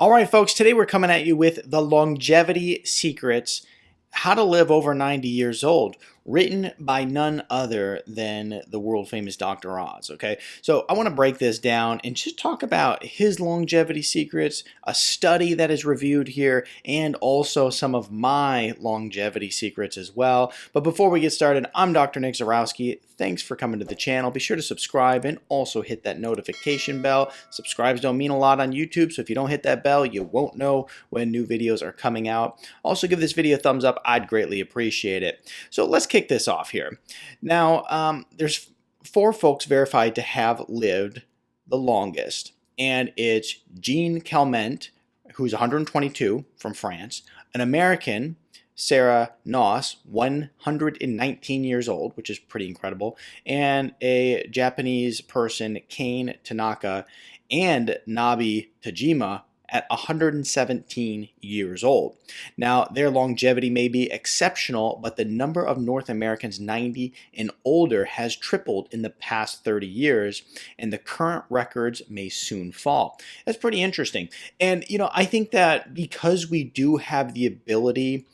All right, folks, today we're coming at you with the longevity secrets, how to live over 90 years old, written by none other than the world famous Dr. Oz. Okay, so I want to break this down and just talk about his longevity secrets, a study that is reviewed here, and also some of my longevity secrets as well. But before we get started, I'm Dr. Nick Zarowski. Thanks for coming to the channel. Be sure to subscribe and also hit that notification bell. Subscribes don't mean a lot on YouTube, so if you don't hit that bell, you won't know when new videos are coming out. Also, give this video a thumbs up. I'd greatly appreciate it. So let's kick this off here. Now, there's 4 folks verified to have lived the longest, and it's Jean Calment, who's 122 from France, an American, Sarah Noss, 119 years old, which is pretty incredible, and a Japanese person, Kane Tanaka, and Nabi Tajima at 117 years old. Now, their longevity may be exceptional, but the number of North Americans 90 and older has tripled in the past 30 years, and the current records may soon fall. That's pretty interesting. And, I think that because we do have the ability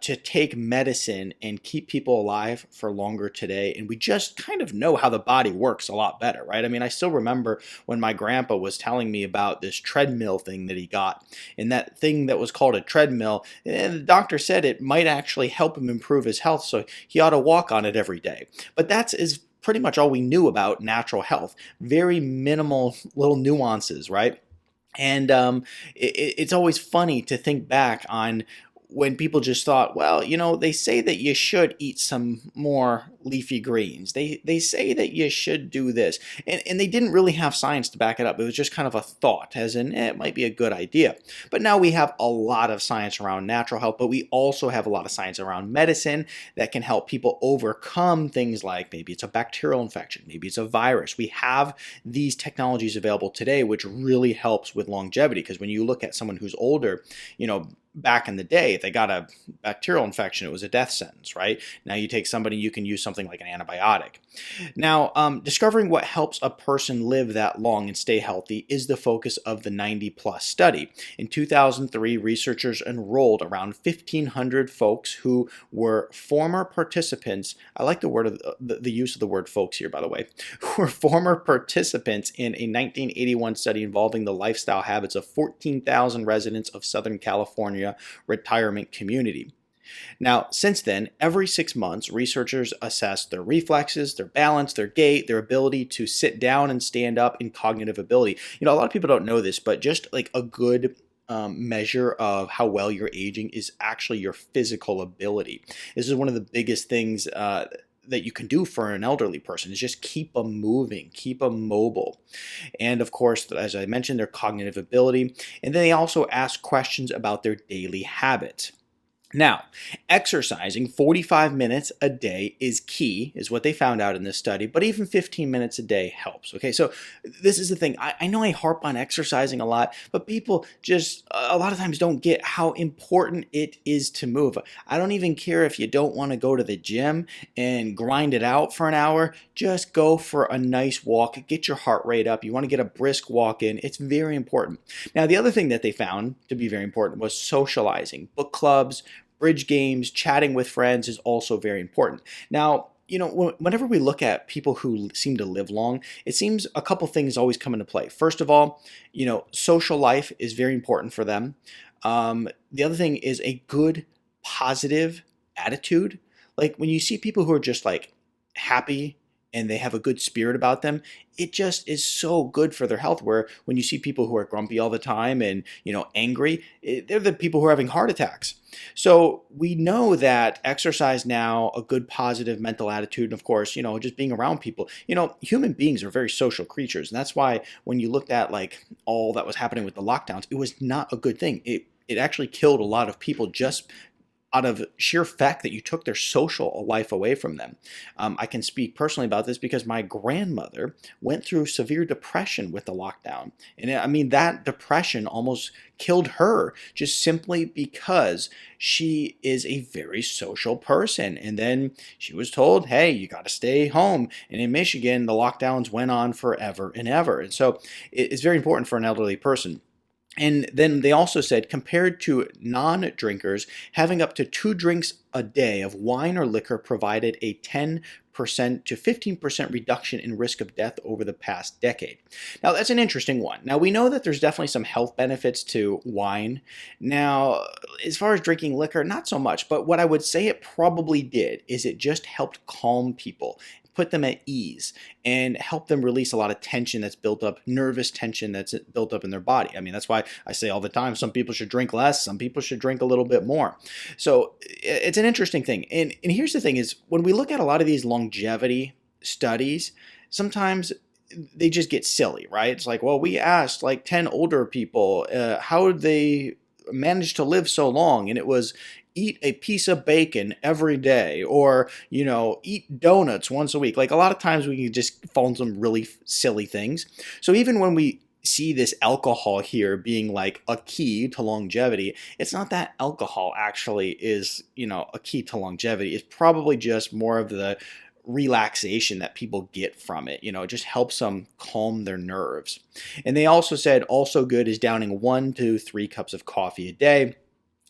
to take medicine and keep people alive for longer today, and we just kind of know how the body works a lot better, right? I mean, I still remember when my grandpa was telling me about this treadmill thing that he got, and that thing that was called a treadmill, and the doctor said it might actually help him improve his health, so he ought to walk on it every day. But that's pretty much all we knew about natural health. Very minimal little nuances, right? And it's always funny to think back on when people just thought, well, they say that you should eat some more leafy greens. They say that you should do this. And they didn't really have science to back it up. It was just kind of a thought, as in, it might be a good idea. But now we have a lot of science around natural health, but we also have a lot of science around medicine that can help people overcome things like maybe it's a bacterial infection, maybe it's a virus. We have these technologies available today, which really helps with longevity, because when you look at someone who's older, back in the day, if they got a bacterial infection, it was a death sentence, right? Now you take somebody, you can use something like an antibiotic. Now, discovering what helps a person live that long and stay healthy is the focus of the 90-plus study. In 2003, researchers enrolled around 1,500 folks who were former participants. I like the use of the word folks here, by the way, who were former participants in a 1981 study involving the lifestyle habits of 14,000 residents of Southern California retirement community. Now, since then, every 6 months, researchers assess their reflexes, their balance, their gait, their ability to sit down and stand up, and cognitive ability. A lot of people don't know this, but just like a good measure of how well you're aging is actually your physical ability. This is one of the biggest things that you can do for an elderly person, is just keep them moving, keep them mobile. And of course, as I mentioned, their cognitive ability. And then they also ask questions about their daily habits. Now, exercising 45 minutes a day is key, is what they found out in this study, but even 15 minutes a day helps. Okay, so this is the thing. I know I harp on exercising a lot, but people just a lot of times don't get how important it is to move. I don't even care if you don't want to go to the gym and grind it out for an hour. Just go for a nice walk, get your heart rate up. You want to get a brisk walk in. It's very important. Now, the other thing that they found to be very important was socializing. Book clubs, bridge games, chatting with friends is also very important. Now, whenever we look at people who seem to live long, it seems a couple things always come into play. First of all, social life is very important for them. The other thing is a good, positive attitude. Like when you see people who are just like happy and they have a good spirit about them, it just is so good for their health. Where when you see people who are grumpy all the time and, angry, they're the people who are having heart attacks. So we know that exercise now, a good positive mental attitude, and of course, just being around people, human beings are very social creatures. And that's why when you looked at like all that was happening with the lockdowns, it was not a good thing. It actually killed a lot of people just out of sheer fact that you took their social life away from them. I can speak personally about this because my grandmother went through severe depression with the lockdown. And I mean, that depression almost killed her just simply because she is a very social person. And then she was told, hey, you got to stay home. And in Michigan, the lockdowns went on forever and ever. And so it's very important for an elderly person. And then they also said, compared to non drinkers, having up to 2 drinks a day of wine or liquor provided a 10% to 15% reduction in risk of death over the past decade. Now, that's an interesting one. Now, we know that there's definitely some health benefits to wine. Now, as far as drinking liquor, not so much, but what I would say it probably did is it just helped calm people, put them at ease, and help them release a lot of tension that's built up, nervous tension that's built up in their body. I mean, that's why I say all the time, some people should drink less, some people should drink a little bit more. So it's an interesting thing. And here's the thing is, when we look at a lot of these longevity studies, sometimes they just get silly, right? It's like, well, we asked like 10 older people how they managed to live so long, and it was eat a piece of bacon every day, or eat donuts once a week. Like, a lot of times we can just fall into some really silly things. So even when we see this alcohol here being like a key to longevity, it's not that alcohol actually is a key to longevity. It's probably just more of the relaxation that people get from it. It just helps them calm their nerves. And they also said also good is downing 1 to 3 cups of coffee a day.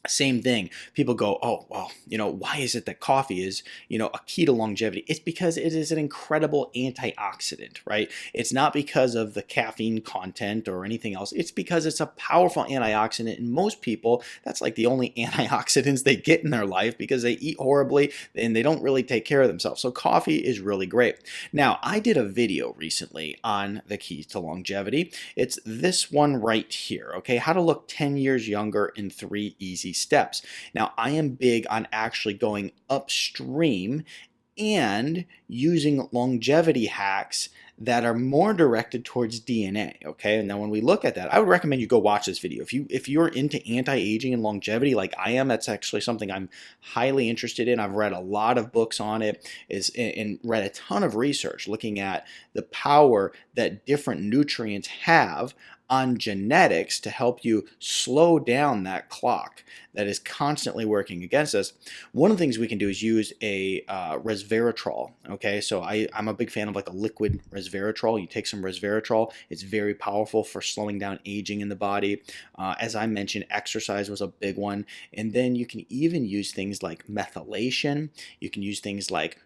Same thing. People go, oh, well, why is it that coffee is, a key to longevity? It's because it is an incredible antioxidant, right? It's not because of the caffeine content or anything else. It's because it's a powerful antioxidant. And most people, that's like the only antioxidants they get in their life because they eat horribly and they don't really take care of themselves. So coffee is really great. Now, I did a video recently on the keys to longevity. It's this one right here, okay? How to look 10 years younger in 3 easy steps. Now, I am big on actually going upstream and using longevity hacks that are more directed towards DNA, okay? And now when we look at that, I would recommend you go watch this video. If you're into anti-aging and longevity like I am, that's actually something I'm highly interested in. I've read a lot of books on it, and read a ton of research looking at the power that different nutrients have on genetics to help you slow down that clock that is constantly working against us. One of the things we can do is use a resveratrol. Okay, so I'm a big fan of like a liquid resveratrol. You take some resveratrol. It's very powerful for slowing down aging in the body. As I mentioned, exercise was a big one. And then you can even use things like methylation. You can use things like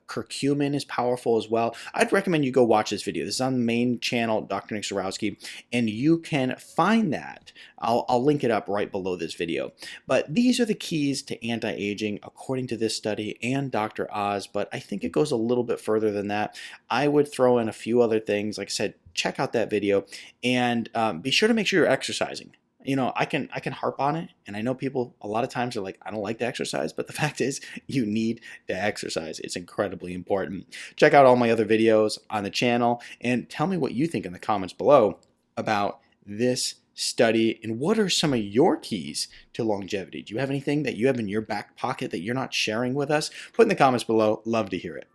curcumin is powerful as well. I'd recommend you go watch this video. This is on the main channel, Dr. Nick Zarowski, and you can find that. I'll link it up right below this video. But these are the keys to anti-aging according to this study and Dr. Oz, but I think it goes a little bit further than that. I would throw in a few other things. Like I said, check out that video, and be sure to make sure you're exercising. I can harp on it, and I know people a lot of times are like, I don't like to exercise, but the fact is you need to exercise. It's incredibly important. Check out all my other videos on the channel and tell me what you think in the comments below about this study, and what are some of your keys to longevity? Do you have anything that you have in your back pocket that you're not sharing with us? Put in the comments below. Love to hear it.